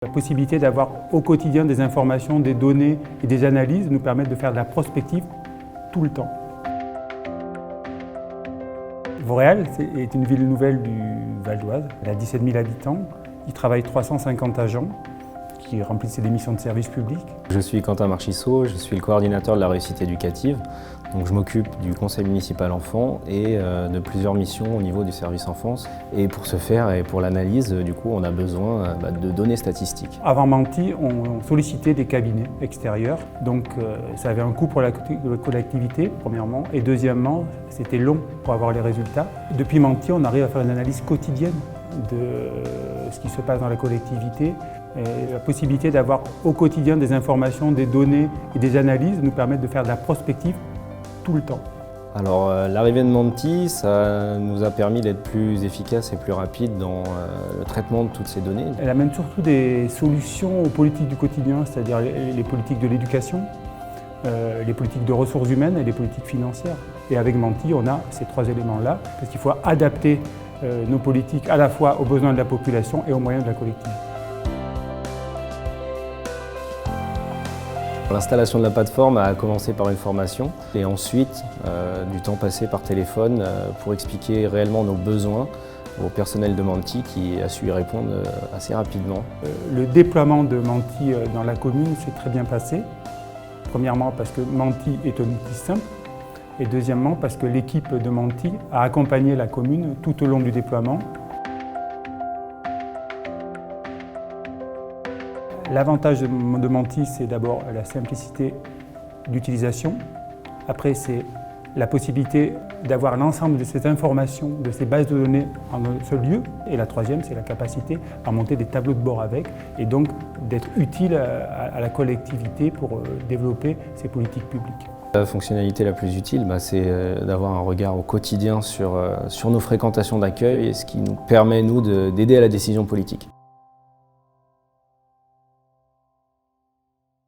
La possibilité d'avoir au quotidien des informations, des données et des analyses nous permettent de faire de la prospective tout le temps. Vauréal est une ville nouvelle du Val d'Oise. Elle a 17 000 habitants. Il travaille 350 agents qui remplissent des missions de service public. Je suis Quentin Marchissot, je suis le coordinateur de la réussite éducative. Donc je m'occupe du conseil municipal enfant et de plusieurs missions au niveau du service enfance. Et pour ce faire et pour l'analyse, du coup, on a besoin de données statistiques. Avant Menti, on sollicitait des cabinets extérieurs. Donc ça avait un coût pour la collectivité, premièrement. Et deuxièmement, c'était long pour avoir les résultats. Depuis Menti, on arrive à faire une analyse quotidienne de ce qui se passe dans la collectivité. Et la possibilité d'avoir au quotidien des informations, des données et des analyses nous permettent de faire de la prospective tout le temps. Alors l'arrivée de Menti, ça nous a permis d'être plus efficace et plus rapide dans le traitement de toutes ces données. Elle amène surtout des solutions aux politiques du quotidien, c'est-à-dire les politiques de l'éducation, les politiques de ressources humaines et les politiques financières. Et avec Menti, on a ces trois éléments-là, parce qu'il faut adapter nos politiques à la fois aux besoins de la population et aux moyens de la collectivité. L'installation de la plateforme a commencé par une formation et ensuite du temps passé par téléphone pour expliquer réellement nos besoins au personnel de Menti qui a su y répondre assez rapidement. Le déploiement de Menti dans la commune s'est très bien passé. Premièrement parce que Menti est un outil simple et deuxièmement parce que l'équipe de Menti a accompagné la commune tout au long du déploiement. L'avantage de Menti, c'est d'abord la simplicité d'utilisation. Après, c'est la possibilité d'avoir l'ensemble de ces informations, de ces bases de données en un seul lieu. Et la troisième, c'est la capacité à monter des tableaux de bord avec et donc d'être utile à la collectivité pour développer ses politiques publiques. La fonctionnalité la plus utile, c'est d'avoir un regard au quotidien sur nos fréquentations d'accueil et ce qui nous permet, nous, d'aider à la décision politique.